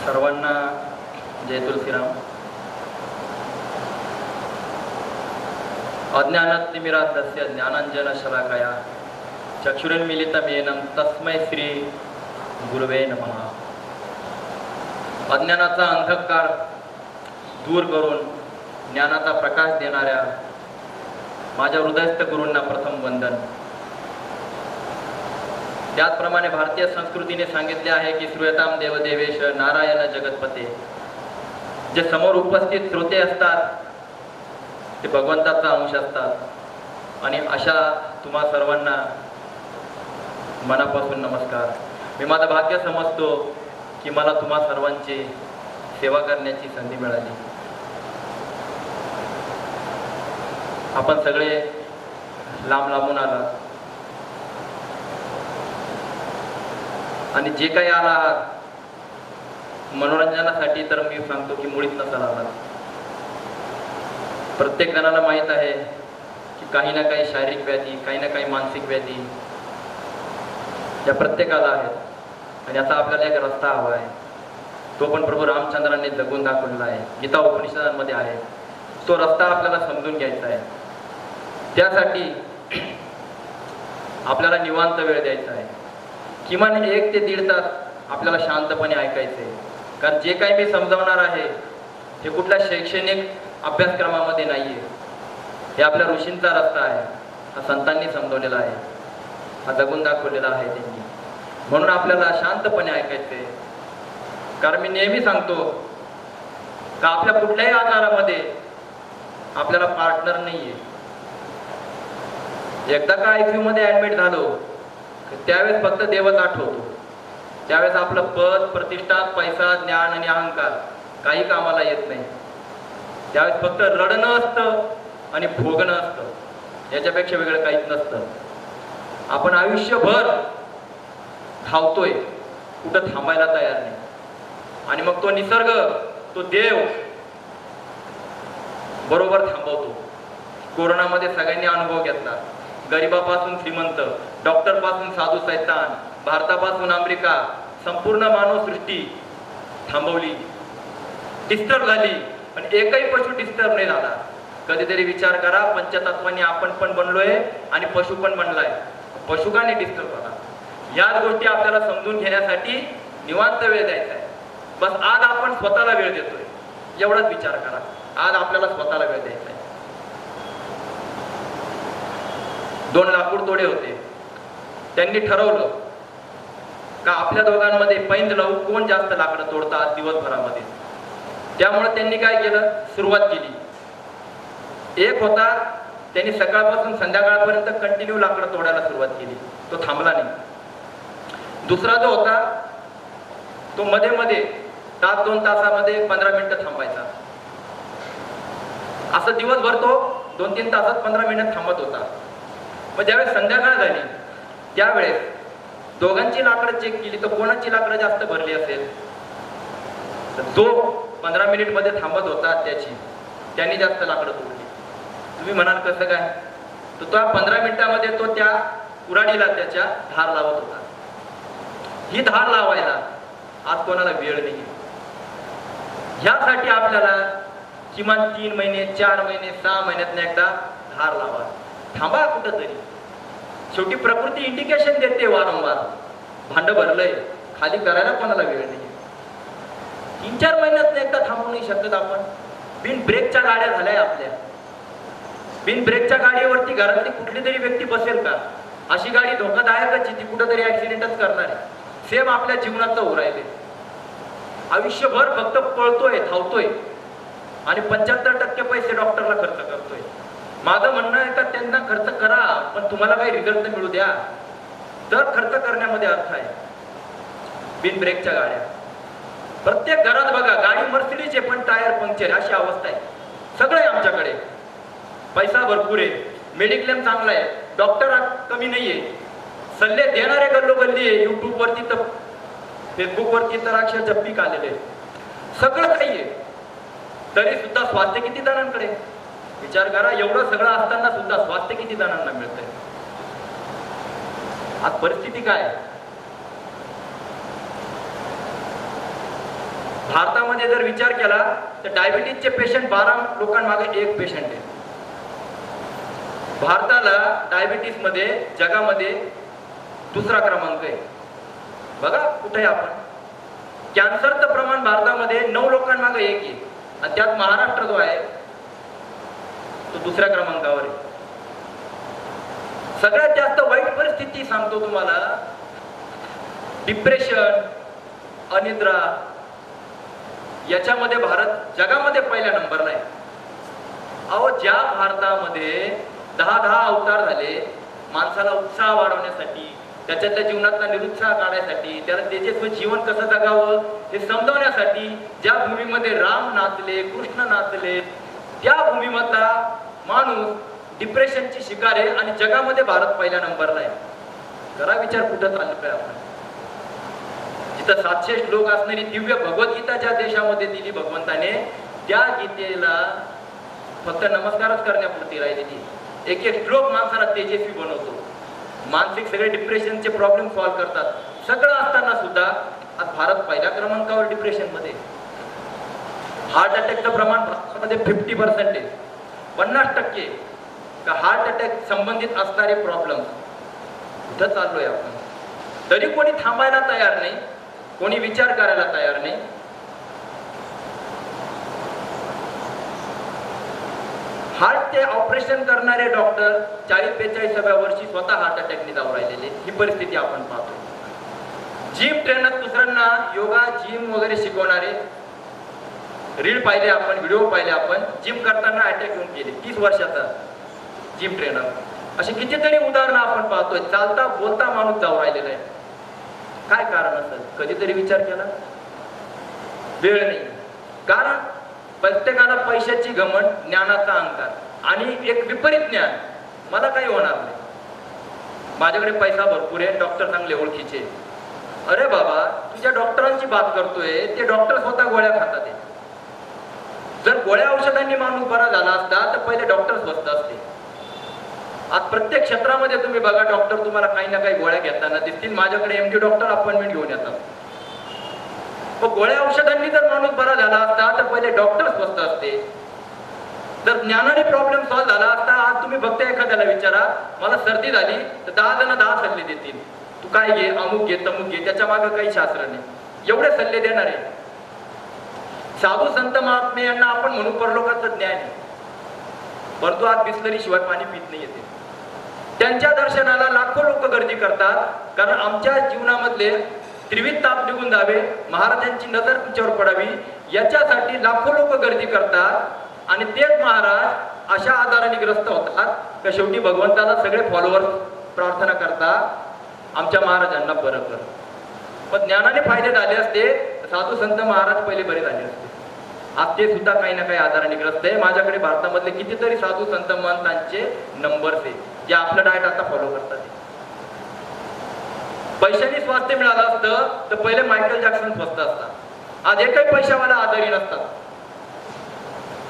सर्वांना जय तुलसीराम. अज्ञानातिमिरान्धस्य ज्ञानाञ्जनशलाकया चक्षुरुन्मीलितं येन तस्मै श्री गुरवे नमः. अज्ञानाचा अंधकार दूर करून ज्ञानाचा प्रकाश देणाऱ्या माझ्या हृदयस्थ गुरूंना प्रथम वंदन. त्याचप्रमाणे भारतीय संस्कृतीने सांगितले आहे की श्रूयताम देवदेवेश नारायण जगतपते. जे समोर उपस्थित श्रोते असतात ते भगवंताचा अंश असतात आणि अशा तुम्हा सर्वांना मनापासून नमस्कार. मी माझं भाग्य समजतो की मला तुम्हा सर्वांची सेवा करण्याची संधी मिळाली. आपण सगळे लांब लांबून आलात आणि जे काही आलात मनोरंजनासाठी तर मी सांगतो की मुळीच नसाल आलात. प्रत्येक जणाला माहीत आहे की काही ना काही शारीरिक व्याधी, काही ना काही मानसिक व्याधी या प्रत्येकाला आहेत आणि याचा आपल्याला एक रस्ता हवा आहे. तो पण प्रभू रामचंद्रांनी जगून दाखवलेला आहे, गीता उपनिषदांमध्ये आहे. तो रस्ता आपल्याला समजून घ्यायचा आहे. त्यासाठी आपल्याला निवांत वेळ द्यायचा आहे. किमान 1 ते 1.5 तास आपल्याला शांतपणे ऐकायचे. कारण जे काही मी समजावणार आहे हे कुठल्या शैक्षणिक अभ्यासक्रमामध्ये नाही आहे. हे आपल्या ऋषींचा रस्ता आहे. हा संतांनी समजवलेला आहे, हा जगून दाखवलेला आहे त्यांनी. म्हणून आपल्याला शांतपणे ऐकायचे. कारण मी नेहमी सांगतो का आपल्या कुठल्याही आजारामध्ये आपल्याला पार्टनर नाही आहे. एकदा का ICU मध्ये ऍडमिट झालो त्यावेळेस फक्त देवच आठवतो. त्यावेळेस आपलं पद, प्रतिष्ठा, पैसा, ज्ञान आणि अहंकार काही कामाला येत नाही. त्यावेळेस फक्त रडणं असतं आणि भोगणं असतं, याच्यापेक्षा वेगळं काहीच नसतं. आपण आयुष्यभर धावतोय, कुठं थांबायला तयार नाही. आणि मग तो निसर्ग, तो देव बरोबर थांबवतो. कोरोनामध्ये सगळ्यांनी अनुभव घेतला. गरिबापासून श्रीमंत, डॉक्टर पासून साधू सैतान, भारतापासून अमेरिका, संपूर्ण मानवसृष्टी थांबवली, डिस्टर्ब झाली. पण एकही पशु डिस्टर्ब नाही झाला. कधीतरी विचार करा, पंचतत्वांनी आपण पण बनलोय आणि पशु पण बनलाय. पशु का नाही डिस्टर्ब झाला? याच गोष्टी आपल्याला समजून घेण्यासाठी निवांत वेळ द्यायचा आहे. बस आज आपण स्वतःला वेळ देतोय, एवढाच विचार करा. आज आपल्याला स्वतःला वेळ द्यायचा आहे. 2 लाकूड तोडे होते. त्यांनी ठरवलं का आपल्या दोघांमध्ये पैंज लावू कोण जास्त लाकडं तोडतात दिवसभरामध्ये. त्यामुळे त्यांनी काय केलं, सुरुवात केली. एक होता, त्यांनी सकाळपासून संध्याकाळपर्यंत कंटिन्यू लाकडं तोडायला सुरुवात केली. तो थांबला नाही. दुसरा जो होता तो मध्ये मध्ये तास 2 तासामध्ये 15 मिनिटं थांबायचा. असं दिवसभर तो 2-3 तासात 15 मिनिट थांबत होता. मग ज्यावेळेस संध्याकाळ झाली त्यावेळेस दोघांची लाकडं चेक केली तर कोणाची लाकडं जास्त भरली असेल तर जो 15 मिनिट मध्ये थांबत होता त्यांनी जास्त लाकडं तोडली. तुम्ही म्हणाल कसं काय? तर तो 15 मिनिटामध्ये तो त्या कुऱ्हाडीला त्याच्या धार लावत होता. ही धार लावायला आज कोणाला वेळ नाही. ह्यासाठी आपल्याला किमान 3 महिने, 4 महिने, 6 महिन्यातनं एकदा धार लावा. थांबा कुठंतरी. शेवटी प्रकृती इंडिकेशन देते वारंवार. भांड भरलंय, खाली करायला कोणाला वेळ नाही. 3-4 महिन्यात एकदा थांबू नाही शकत आपण. बिन ब्रेकच्या गाड्या झाल्या आपल्या. बिन ब्रेकच्या गाडीवरती घरातली कुठली तरी व्यक्ती बसेल का? अशी गाडी धोकादायकच, ती कुठंतरी ऍक्सिडेंटच करणार आहे. सेम आपल्या जीवनाचं हो राहिले. आयुष्यभर फक्त पळतोय, धावतोय आणि 75% पैसे डॉक्टरला खर्च करतोय. माझं म्हणणं आहे का त्यांना खर्च करा, पण तुम्हाला काही रिझल्ट मिळू द्या, तर खर्च करण्यामध्ये अर्थ आहे. बिन ब्रेकच्या गाड्या प्रत्येक घरात बघा. गाडी मर्सिडीज आहे पण टायर पंक्चर, अशी अवस्था आहे. सगळं आहे आमच्याकडे. पैसा भरपूर आहे, मेडिक्लेम चांगला आहे, डॉक्टर कमी नाहीये, सल्ले देणारे गल्लोगल्ली आहे. युट्यूब वरती तर, फेसबुक वरती तर अक्षरशः पीक आलेले. सगळं काही आहे, तरी सुद्धा स्वास्थ्य किती जणांकडे? विचार करा. एवढं सगळं असताना सुद्धा स्वास्थ्य किती जणांना मिळतंय? आज परिस्थिती काय? भारतामध्ये जर विचार केला तर डायबिटीजचे पेशंट 12 लोकांमागे एक पेशंट आहे. भारताला डायबिटीस मध्ये जगामध्ये दुसरा क्रमांक आहे. बघा कुठे आपण. कॅन्सरचं प्रमाण भारतामध्ये 9 लोकांमागे एक आहे आणि त्यात महाराष्ट्र जो आहे तो दुसऱ्या क्रमांकावर आहे. सगळ्यात जास्त वाईट परिस्थिती सांगतो तुम्हाला, डिप्रेशन, अनिद्रा, याच्यामध्ये भारत जगामध्ये पहिल्या नंबरला आहे. अहो, ज्या भारतामध्ये 10 अवतार झाले माणसाला उत्साह वाढवण्यासाठी, त्याच्यातल्या जीवनातला निरुत्साह काढण्यासाठी, त्याला तेजस्वी जीवन कसं जगावं हे समजवण्यासाठी, ज्या भूमीमध्ये राम नाचले, कृष्ण नाचले, त्या भूमीमधला माणूस डिप्रेशनची शिकार आहे आणि जगामध्ये भारत पहिल्या नंबरला आहे. करा विचार कुठं चाललोय आपण. जिथं 700 श्लोक असणारी दिव्य भगवद्गीता ज्या देशामध्ये दिली भगवंताने, त्या गीतेला फक्त नमस्कारच करण्यापुरती राहिलेली. एक एक श्लोक माणसाला तेजस्वी बनवतो, मानसिक सगळे डिप्रेशनचे प्रॉब्लेम सॉल्व्ह करतात. सगळं असताना सुद्धा आज भारत पहिल्या क्रमांकावर डिप्रेशन मध्ये. हार्ट अटॅकचं प्रमाण भारतामध्ये 50% आहे. 50% हार्ट अटॅक संबंधित असणारे प्रॉब्लेम. कुठं चाललोय आपण. तरी कोणी थांबायला तयार नाही, कोणी विचार करायला तयार नाही. हार्टचे ऑपरेशन करणारे डॉक्टर 40-45व्या वर्षी स्वतः हार्ट अटॅकने जाऊ राहिलेले. ही परिस्थिती आपण पाहतो. जिम ट्रेनर दुसऱ्यांना योगा, जिम वगैरे शिकवणारे रील पाहिले आपण, व्हिडिओ पाहिले आपण. जिम करताना अटॅक येऊन गेले. 30 वर्षाचा जिम ट्रेनर. अशी कितीतरी उदाहरणं आपण पाहतोय. चालता बोलता माणूस जाऊ राहिलेला आहे. काय कारण असेल? कधीतरी विचार केला? वेळ नाही. कारण प्रत्येकाला पैशाची घमंड, ज्ञानाचा अहंकार आणि एक विपरीत ज्ञान. मला काही होणार नाही, माझ्याकडे पैसा भरपूर आहे, डॉक्टर चांगले ओळखीचे. अरे बाबा, तुझ्या डॉक्टरांची बात करतोय, ते डॉक्टर स्वतः गोळ्या खातात. जर गोळ्या औषधांनी माणूस बरा झाला असता तर पहिले डॉक्टर स्वस्त असते. आज प्रत्येक क्षेत्रामध्ये तुम्ही बघा, डॉक्टर तुम्हाला काही ना काही गोळ्या घेताना दिसतील. माझ्याकडे MD डॉक्टर अपॉइंटमेंट घेऊन येतात. पण गोळ्या औषधांनी जर माणूस बरा झाला असता तर पहिले डॉक्टर स्वस्त असते. जर ज्ञानाने प्रॉब्लेम सॉल्व्ह झाला असता, आज तुम्ही बघता एखाद्याला विचारा, मला सर्दी झाली तर 10 जण 10 सल्ले देतील. तू काय घे, अमुक घे, तमुक घे, त्याच्या मागे काही शास्त्र नाही. एवढे सल्ले देणार आहे. साधू संत महात्मे यांना आपण म्हणू परलोकाचं ज्ञान आहे, परंतु आज बिस्लरी शिवाय पाणी पित नाही येते. त्यांच्या दर्शनाला लाखो लोक गर्दी करतात, कारण आमच्या जीवनामधले त्रिविध ताप निघून जावे, महाराजांची नजर तुमच्यावर पडावी, याच्यासाठी लाखो लोक गर्दी करतात. आणि तेच महाराज अशा आजाराने ग्रस्त होतात का शेवटी भगवंताला सगळे फॉलोअर्स प्रार्थना करतात, आमच्या महाराजांना बरं कर. पण ज्ञानाने फायदे झाले असते, साधू संत महाराज पहिले बरे झाले असते. आज ते सुद्धा काही ना काही आजाराने ग्रस्त आहे. माझ्याकडे भारतामधले कितीतरी साधू संत महंतांचे नंबर्स आहे, जे आपलं डाएट आता फॉलो करतात. पैशाने स्वास्थ्य मिळालं असतं तर पहिले मायकल जॅक्सन स्वस्त असतात. आज एकही पैशावाला आजारी नसतात.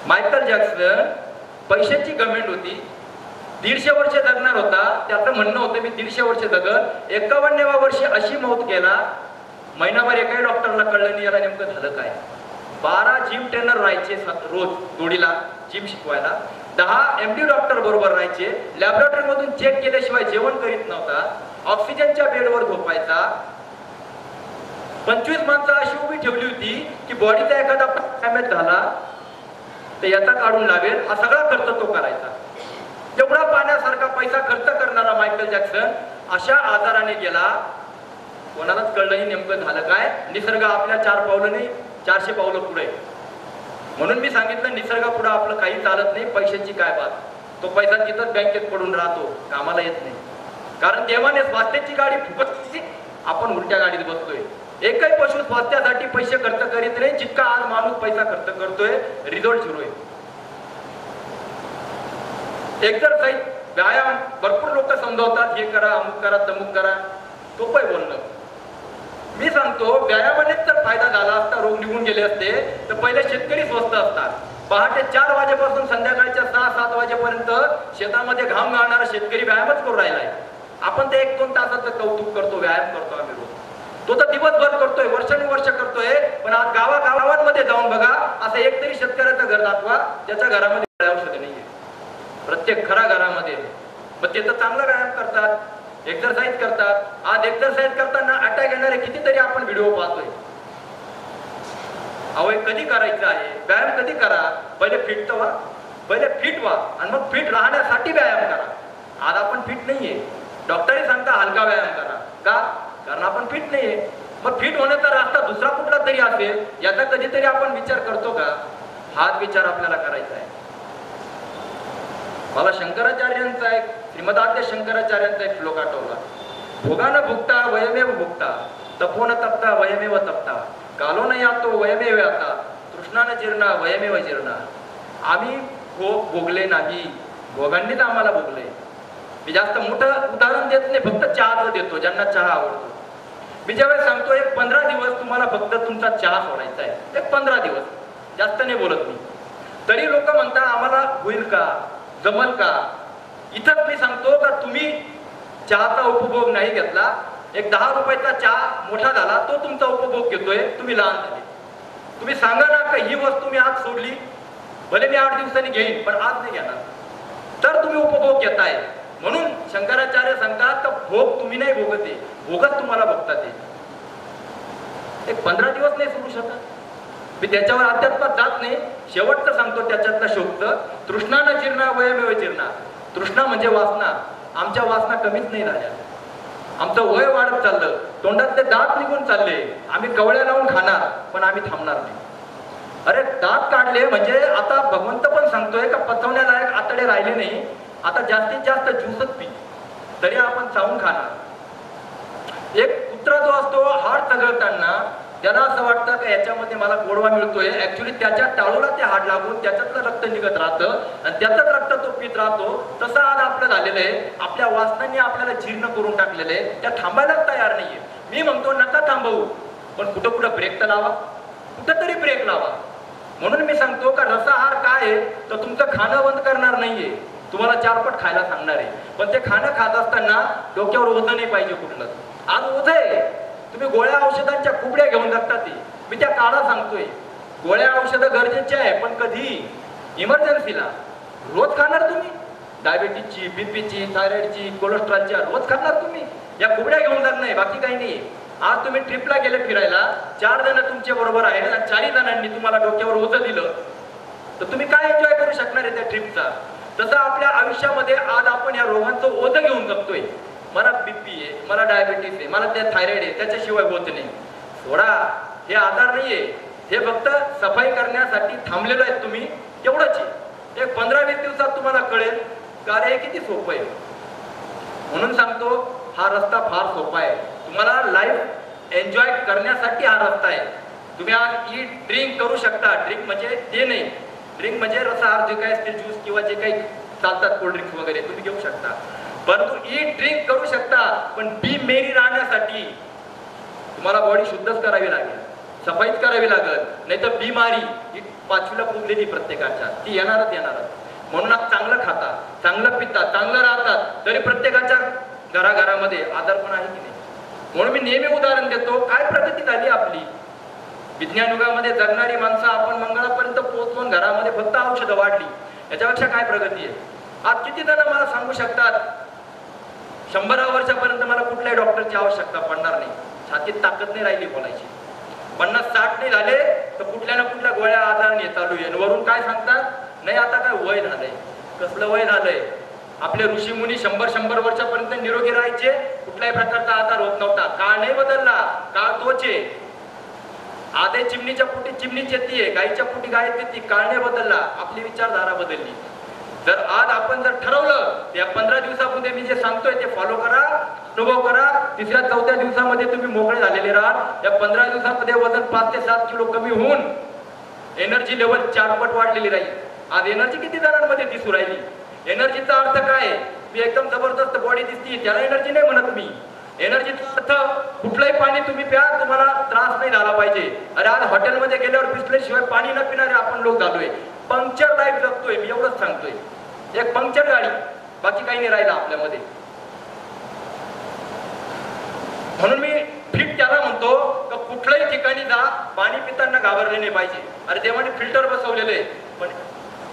मायकल जॅक्सन पैशाची गमेंट होती, 150 वर्ष जगणार होता. त्याचं म्हणणं होतं मी 150 वर्ष जगल. 51व्या वर्षी अशी मौत गेला, महिनाभर एकाही डॉक्टरला कळलं नाही याला नेमकं झालं काय. 12 जिम ट्रेनर राहायचे रोज जोडीला जिम शिकवायला. 10 MD डॉक्टर बरोबर राहायचे. लॅबोरेटरी मधून चेक केल्याशिवाय जेवण करीत नव्हता. ऑक्सिजनच्या बेडवर झोपायचा. 25 माणसं अशी उभी ठेवली होती की बॉडीचा एखादा डॅमेज झाला तर याचा काढून लावेल, हा सगळा खर्च तो करायचा. एवढा पाण्यासारखा पैसा खर्च करणारा मायकल जॅक्सन अशा आजाराने गेला. कोणालाच कळलं नाही नेमकं झालं काय. निसर्ग आपल्या 4 पावलं नाही 400 पावलं पुढे. म्हणून मी सांगितलं, निसर्गापुढे आपलं काही चालत नाही. पैशाची काय बात. तो पैसा तिथंच बँकेत पडून राहतो, कामाला येत नाही. कारण देवाने स्वास्थ्याची गाडी फुकट, आपण उलट्या गाडीत बसतोय. एकही पशु स्वास्थ्यासाठी पैसे खर्च करीत नाही जितका आज माणूस पैसा खर्च करतोय. रिझल्ट सुरू आहे. एक्सरसाइज, व्यायाम भरपूर लोक समजावतात, हे करा, अमुक करा, तमुक करा. सोपं आहे बोलणं. मी सांगतो, व्यायामानेच जर फायदा झाला असता, रोग निघून गेले असते तर पहिले शेतकरी स्वस्त असतात. पहाटे 4 वाजेपासून संध्याकाळच्या 6-7 वाजेपर्यंत शेतामध्ये घाम गाळणारा शेतकरी व्यायामच करू राहिलाय. आपण ते 1-2 तासाचं कौतुक करतो, व्यायाम करतो आम्ही रोज. तो तर दिवसभर करतोय, वर्षानुवर्ष करतोय. पण आज गावागावात कुठे जाऊन बघा, असं एकतरी शेतकऱ्याचं घर दाखवा ज्याच्या घरामध्ये औषध नाहीये. प्रत्येक खरा घरामध्ये. मग ते तर चांगला व्यायाम करतात, एक्सरसाइज करतात. आज एक्सरसाइज करताना अटॅक येणारे कितीतरी आपण व्हिडिओ पाहतोय. अहो कधी करायचं आहे व्यायाम, कधी करा, पहिले फिट तर व्हा, पहिले फिट व्हा आणि मग फिट राहण्यासाठी व्यायाम करा. आज आपण फिट नाहीये, डॉक्टरही सांगता हलका व्यायाम करा. का? कारण आपण फिट नाहीये. मग फिट होण्याचा रस्ता दुसरा कुठला तरी असेल, याचा कधीतरी आपण विचार करतो का? हाच विचार आपल्याला करायचा आहे. मला शंकराचार्यांचा एक, श्रीमदाद्य शंकराचार्यांचा एक श्लोक आठवला. भोगानं भुगता वयमेव भुगता, तपोन तप्ता वयमेव तप्ता, कालो न यातो वयमेव याता, तृष्णानं जीर्णा वयमेव जीर्णा. आम्ही भोग भोगले नाही, भोगांनीच आम्हाला भोगले. मी जास्त मोठं उदाहरण देत नाही, फक्त चहाचं देतो ज्यांना चहा आवडतो. मी ज्यावेळेस सांगतो एक 15 दिवस तुम्हाला फक्त तुमचा चहा सोडायचा आहे, एक 15 दिवस, जास्त नाही बोलत मी. तरी लोक म्हणतात आम्हाला होईल का, जमल का? इथंच मी सांगतो का तुम्ही चहाचा उपभोग नाही घेतला, एक 10 रुपयाचा चहा मोठा झाला, तो तुमचा उपभोग घेतोय, तुम्ही लहान झाले. तुम्ही सांगा ना का ही वस्तू मी आज सोडली, भले मी 8 दिवसांनी घेईन पण आज नाही घेणार, तर तुम्ही उपभोग घेताय. म्हणून शंकराचार्य सांगतात का भोग तुम्ही नाही भोगते, भोगच तुम्हाला भोगतात. एक 15 दिवस नाही सोडू शकत मी, त्याच्यावर अध्यात्मात जात नाही. शेवटचं सांगतो त्याच्यातला शोक्त, तृष्णानं जीर्णा वयमेव जीर्णा. तृष्णा म्हणजे वासना. आमच्या वासना कमीच नाही झाल्या, आमचं वय वाढत चाललं, तोंडातले दात निघून चालले. आम्ही कवळ्या लावून खाणार पण आम्ही थांबणार नाही. अरे दात काढले म्हणजे आता भगवंत पण सांगतोय का पचवण्यालायक आतडे राहिले नाही, आता जास्तीत जास्त ज्यूसच पी, तरी आपण चावून खाणार. एक कुत्रा जो असतो हाड चघळताना त्याला असं वाटतं की याच्यामध्ये मला गोडवा मिळतोय, ऍक्च्युली त्याच्या टाळूला ते हाड लागून त्याच्यातलं रक्त निघत राहतं आणि त्याचंच रक्त तो पित राहतो. तसं आज आपलं झालेलं आहे. आपल्या वासनांनी आपल्याला जीर्ण करून टाकलेलं आहे, त्या थांबायलाच तयार नाहीये. मी म्हणतो नका थांबवू, पण कुठं कुठं ब्रेक तर लावा, कुठं तरी ब्रेक लावा. म्हणून मी सांगतो का रसाहार काय आहे, तर तुमचं खाणं बंद करणार नाहीये, तुम्हाला 4 पट खायला सांगणार आहे. पण ते खाणं खात असताना डोक्यावर ओझं नाही पाहिजे कुठलं. आज ओझं आहे, तुम्ही गोळ्या औषधांच्या कुबड्या घेऊन जाता. ती मी त्या काळा सांगतोय, गोळ्या औषधं गरजेचे आहे पण कधी? इमर्जन्सीला. रोज खाणार तुम्ही? डायबिटीजची, बीपीची, थायरॉइडची, कोलेस्ट्रॉलच्या रोज खाणार तुम्ही? या कुबड्या घेऊन जात नाही, बाकी काही नाही. आज तुम्ही ट्रिपला गेले फिरायला, 4 जण तुमच्या बरोबर आहेत आणि 4 जणांनी तुम्हाला डोक्यावर ओझं दिलं, तर तुम्ही काय एन्जॉय करू शकणार आहे त्या ट्रिपचा? तसं आपल्या आयुष्यामध्ये आज आपण या रोगांचं ओझं घेऊन जगतोय. मला बीपी आहे, मला डायबिटीस आहे, मला त्या थायरॉइड आहे, त्याच्याशिवाय होत नाही. सोडा, हे आजार नाहीये, हे फक्त सफाई करण्यासाठी थांबलेलं आहे तुम्ही, एवढंच. एक 15-20 दिवसात तुम्हाला कळेल का रे किती सोपं आहे. म्हणून सांगतो हा रस्ता फार सोपा आहे. तुम्हाला लाईफ एन्जॉय करण्यासाठी हा रस्ता आहे. तुम्ही आज ईट ड्रिंक करू शकता. ड्रिंक म्हणजे ते नाही, ड्रिंक म्हणजे रसाहार जे काही असते, ज्यूस किंवा जे काही चालतात कोल्ड्रिंक्स वगैरे तुम्ही घेऊ शकता. परंतु ईट ड्रिंक करू शकता, पण बी मेरी राहण्यासाठी तुम्हाला बॉडी शुद्धच करावी लागेल, सफाईच करावी लागेल. नाही तर बिमारी ही 5वीला पुजलेली प्रत्येकाच्या, ती येणारच येणारच. म्हणून चांगलं खाता, चांगलं पितात, चांगलं राहतात, तरी प्रत्येकाच्या घराघरामध्ये आजार पण आहे की नाही. म्हणून मी नेहमी उदाहरण देतो, काय प्रगती झाली आपली. विज्ञान युगामध्ये जगणारी माणसं आपण मंगळापर्यंत पोहोचून घरामध्ये फक्त औषधं वाढली, याच्यापेक्षा काय प्रगती आहे. आज किती जण मला सांगू शकतात 100 वर्षापर्यंत मला कुठल्याही डॉक्टरची आवश्यकता पडणार नाही, छातीत ताकद नाही राहिली बोलायची. 50-60 नाही झाले तर कुठल्या ना कुठल्या गोळ्या आजाराने चालू आहे. वरून काय सांगतात, नाही आता काय वय झालंय. कसलं वय झालंय? आपले ऋषी मुनी 100 वर्षापर्यंत निरोगी राहायचे, कुठल्याही प्रकारचा आजार होत नव्हता. काळ नाही बदलला, काळ तोच आहे. आधे चिमणीच्या पोटी चिमणीच येते, गायीच्या पोटी गाय येते, काळ नाही बदलला, आपली विचारधारा बदलली. जर आज आपण जर ठरवलं, या 15 दिवसामध्ये मी जे सांगतोय ते फॉलो करा, अनुभव करा, 3-4 दिवसामध्ये तुम्ही मोकळे झालेले राहा. या 15 दिवसामध्ये वजन 5 ते 7 किलो कमी होऊन एनर्जी लेवल 4 पट वाढलेली राहील. आज एनर्जी किती जणांमध्ये दिसू राहिली? एनर्जीचा अर्थ काय? मी एकदम जबरदस्त बॉडी दिसते, त्याला एनर्जी नाही म्हणत मी. एनर्जीचा अर्थ कुठलंही पाणी तुम्ही प्या, तुम्हाला त्रास नाही झाला पाहिजे. अरे आज हॉटेलमध्ये गेल्यावर बिसलेशिवाय पाणी न पिणारे आपण लोक झालोय. पंक्चर लाईफ जगतोय, मी एवढंच सांगतोय. एक पंक्चर गाडी, बाकी काही नाही राहिलं आपल्यामध्ये. म्हणून मी फिट त्याला म्हणतो का कुठल्याही ठिकाणी जा, पाणी पिताना घाबरले नाही पाहिजे. अरे देवाने फिल्टर बसवलेले, पण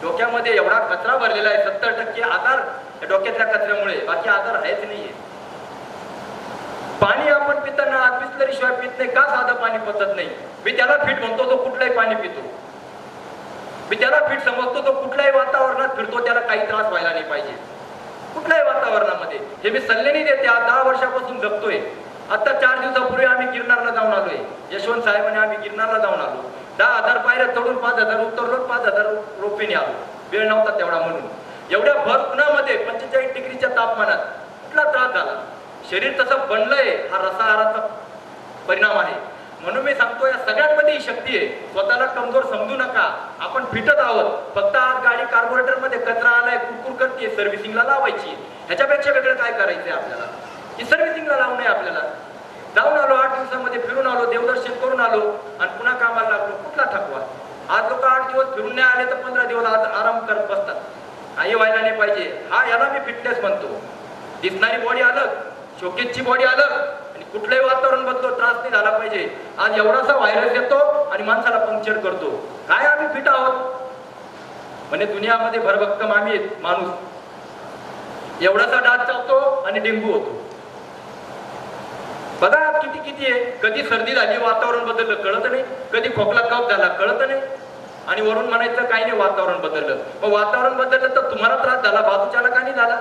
डोक्यामध्ये एवढा कचरा भरलेला आहे. 70% आधार डोक्यातल्या कचऱ्यामुळे, बाकी आधार आहेच नाहीये. पाणी आपण पिताना आत बिसलरी शिवाय पित नाही का? साधं पाणी पचत नाही. मी त्याला फिट म्हणतो जो कुठलाही पाणी पितो. मी त्याला फिट समजतो तो कुठल्याही वातावरणात फिरतो, त्याला काही त्रास व्हायला नाही पाहिजे कुठल्याही वातावरणामध्ये. हे मी सल्ले नाही देते, 10 वर्षापासून जगतोय. आता 4 दिवसापूर्वी आम्ही गिरनारला जाऊन आलोय. यशवंत साहेब आणि आम्ही गिरनारला जाऊन आलो. 10,000 पायऱ्या चढून 5,000 उतरलो, 5,000 रोपीने आलो. वेळ नव्हता तेवढा म्हणून. एवढ्या भर उन्हामध्ये 45 डिग्रीच्या तापमानात कुठला त्रास झाला? शरीर तसं बनलंय, हा रसाहाराचा परिणाम आहे. म्हणून मी सांगतो या सगळ्यांमध्ये ही शक्ती आहे. स्वतःला कमजोर समजू नका. आपण फिटत आहोत. फक्त आज गाडी कार्बोरेटर मध्ये कचरा आलाय, कुरकुर करते, सर्व्हिसिंगला लावायची. ह्याच्यापेक्षा वेगळं काय करायचंय आपल्याला? ही सर्व्हिसिंगला लावू नये आपल्याला. जाऊन आलो 8 दिवसामध्ये, फिरून आलो, देवदर्शन करून आलो आणि पुन्हा कामाला लागलो. कुठला थकवा? आज लोक 8 दिवस फिरून नाही आले तर 15 दिवस आज आराम करत बसतात. काही व्हायला नाही पाहिजे. हा याला मी फिटनेस म्हणतो. दिसणारी बॉडी अलग, शोकेसची बॉडी अलग, आणि कुठलंही वातावरण बदलो, त्रास नाही झाला पाहिजे. आज एवढासा व्हायरस येतो आणि माणसाला पंक्चर करतो. काय आम्ही फिट आहोत म्हणजे दुनियामध्ये भरभक्कम आम्ही माणूस. एवढासा डास चावतो आणि डेंगू होतो. बघा किती किती आहे. कधी सर्दी झाली, वातावरण बदललं, कळत नाही. कधी खोकला कफ झाला, कळत नाही. आणि वरून म्हणायचं काही नाही, वातावरण बदललं. मग वातावरण बदललं तर तुम्हाला त्रास झाला, बाजूच्याला का नाही झाला?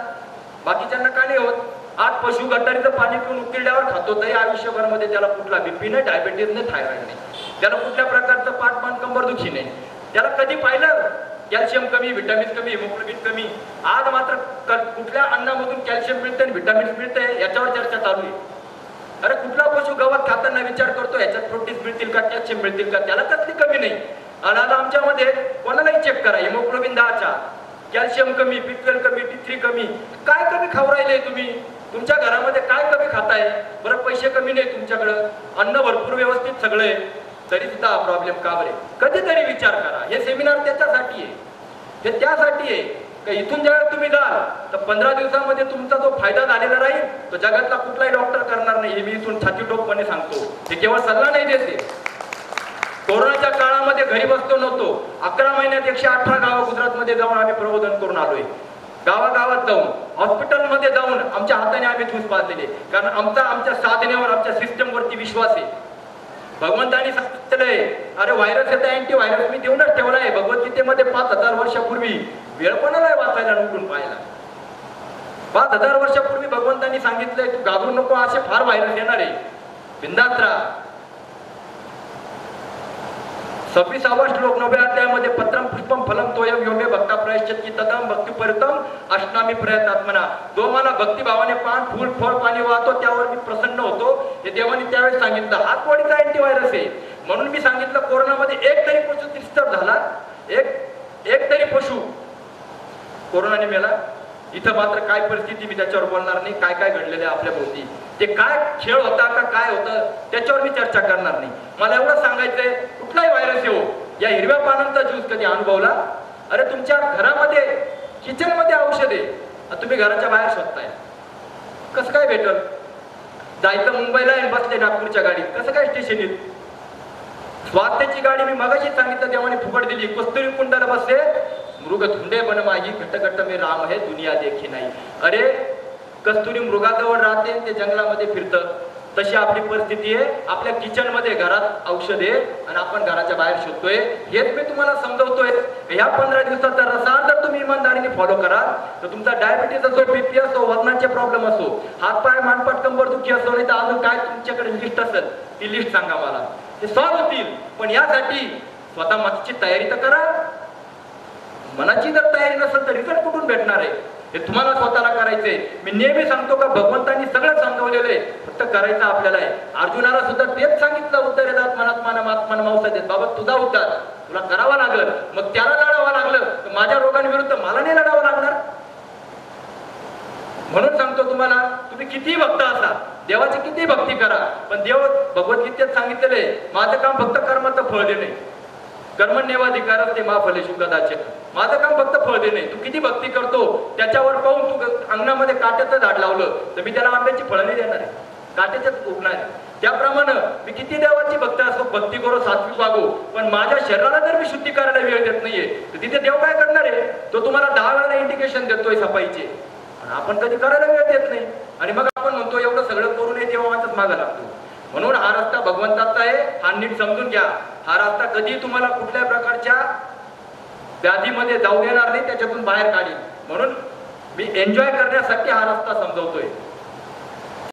बाकीच्यांना का नाही होत? आज पशु गटारीचं पाणी पिऊन उकिरड्यावर खातो तरी आयुष्यभरामध्ये त्याला कुठला बीपी नाही, डायबिटीज नाही, थायरॉइड नाही. त्याला कुठल्या प्रकारचं पाठमान कंबरदुखी नाही. त्याला कधी पाहिलं कॅल्शियम कमी, व्हिटॅमिन कमी, हिमोग्लोबिन कमी. आज मात्र कुठल्या अन्नामधून कॅल्शियम मिळतं आणि व्हिटॅमिन मिळतंय याच्यावर चर्चा चालू आहे. अरे कुठला पशु गवत खाताना विचार करतो याच्यात प्रोटीन्स मिळतील का, कॅल्शियम मिळतील का? त्याला कसली कमी नाही. आणि आता आमच्यामध्ये कोणालाही चेक करा, हिमोग्लोबिन 10च्या, कॅल्शियम कमी, B12 कमी, D3 कमी. काय कमी खाऊ राहिले तुम्ही? तुमच्या घरामध्ये काय कमी खाताय? बरं पैसे कमी नाही तुमच्याकडं, अन्न भरपूर व्यवस्थित सगळं आहे, तरी सुद्धा हा प्रॉब्लेम का बरे? कधीतरी विचार करा. हे सेमिनार त्याच्यासाठी आहे, हे त्यासाठी आहे का इथून ज्यावेळेस तुम्ही जाल तर 15 दिवसामध्ये तुमचा जो फायदा झालेला राहील तो जगातला कुठलाही डॉक्टर करणार नाही. हे मी इथून छातीटोपपणे सांगतो. हे केवळ सल्ला नाही देते. कोरोनाच्या काळामध्ये घरी बसतो नव्हतो. 11 महिन्यात 118 गावं गुजरातमध्ये जाऊन आम्ही प्रबोधन करून आलोय. गावागावात जाऊन, हॉस्पिटलमध्ये जाऊन आमच्या हाताने आम्ही धूस पाजलेले. कारण आमच्या साधनेवर, आमच्या सिस्टमवरती विश्वास आहे. भगवंतानी सांगितलंय, अरे व्हायरस येतं, अँटी व्हायरस मी देऊनच ठेवलाय. भगवद्गीतेमध्ये 5000 वर्षापूर्वी. वेळ कोणाला वाचायला उठून पाहायला? 5000 वर्षापूर्वी भगवंतांनी सांगितलंय, तू घाबरू नको, असे फार व्हायरस येणार आहे, बिंदास राहा. 26वा श्लोक 9व्या अध्यायामध्ये पत्रम पुष्पम फलम तोयम योगे भक्ता प्रयश्चित तदम भक्ती परतम अष्टामी प्रयत्नात्मना. जो मला भक्तिभावाने पान, फूल, फळ, पाणी वाहतो त्यावर मी प्रसन्न होतो. हे देवाने त्यावेळेस सांगितलं. हा बॉडीचा अँटीव्हायरस आहे. म्हणून मी सांगितलं कोरोनामध्ये एक तरी पशु डिस्टर्ब झाला, एक तरी पशु कोरोनाने मेला. इथं मात्र काय परिस्थिती मी त्याच्यावर बोलणार नाही. काय काय घडलेलं आहे आपल्या भोवती, ते काय खेळ होता का काय होतं त्याच्यावर मी चर्चा करणार नाही. मला एवढं सांगायचंय, कुठलाही व्हायरस येऊ, या हिरव्या पानांचा ज्यूस कधी अनुभवला? अरे तुमच्या घरामध्ये किचन मध्ये औषध आहे, तुम्ही घराच्या बाहेर शोधताय, कसं काय भेटल? जायचं मुंबईला आहे, बसले नागपूरच्या गाडीत, कसं काय स्टेशन येईल? स्वास्थ्याची गाडी मी मगाशीच सांगितलं देवाने फुकट दिली. कस्तुरी कुंडाला बसले, मृग धुंडे बन माझी, घट्ट घट्ट मी राम है दुनिया देखी नाही. अरे कस्तुरी मृगाजवळ राहते, ते जंगलामध्ये फिरतं. तशी आपली परिस्थिती आहे. आपल्या किचन मध्ये, घरात औषध आहे आणि आपण घराच्या बाहेर शोधतोय. हेच मी तुम्हाला समजवतोय. ह्या 15 दिवसाचा रसाळ जर तुम्ही इमानदारीने फॉलो करा तर तुमचा डायबिटीज असो, बीपी असो, वजनाचे प्रॉब्लेम असो, हातपाय, मानपाट, कंबरदुखी असो, नाही तर अजून काय तुमच्याकडे लिस्ट असेल ती लिस्ट सांगा मला, ते सॉल्व्ह होतील. पण यासाठी स्वतः मनाची तयारी तर करा. मनाची जर तयारी नसेल तर रिझल्ट कुठून भेटणार आहे? हे तुम्हाला स्वतःला करायचंय. मी नेहमी सांगतो का भगवंतांनी सगळं समजवलेलं आहे, फक्त करायचं आपल्याला आहे. अर्जुनाला सुद्धा तेच सांगितलं, उद्धरेदात मनात्मान आत्मान मांसा देत. बाबा तुझा उद्धार तुला करावा लागल. मग त्याला लढावं लागलं तर माझ्या रोगांविरुद्ध मला नाही लढावं लागणार. म्हणून सांगतो तुम्हाला, तुम्ही कितीही भक्त असा, देवाची कितीही भक्ती करा, पण देव भगवद्गीतेत सांगितलेलं आहे, माझं काम फक्त कर्माचं फळ देणे. कर्मण्येवाधिकारच ते मा फलेषु कदाचित. माझं काम फक्त फळ देणे. तू किती भक्ती करतो त्याच्यावर पाहून, तू अंगणामध्ये काट्याचं झाड लावलं तर मी त्याला आंब्याची फळं नाही देणार आहे, काट्याच्याच उगणार आहे. त्याप्रमाणे मी किती देवाची भक्त असो, भक्ती करो, सात्विक वागो, पण माझ्या शरीराला जर मी शुद्धी करायला वेळ देत नाहीये तर तिथे देव काय करणार आहे? तो तुम्हाला 10 वेळा इंडिकेशन देतोय सफाईचे, आणि आपण कधी करायला वेळ देत नाही. आणि मग आपण म्हणतो एवढं सगळं करूनही देवाचाच मागा लागतो. म्हणून हा रस्ता भगवंताचा आहे, हा नीट समजून घ्या. हा रस्ता कधी तुम्हाला कुठल्या प्रकारच्या व्याधीमध्ये जाऊ देणार नाही, त्याच्यातून बाहेर काढेल. म्हणून मी एन्जॉय करण्यासाठी हा रस्ता समजवतोय.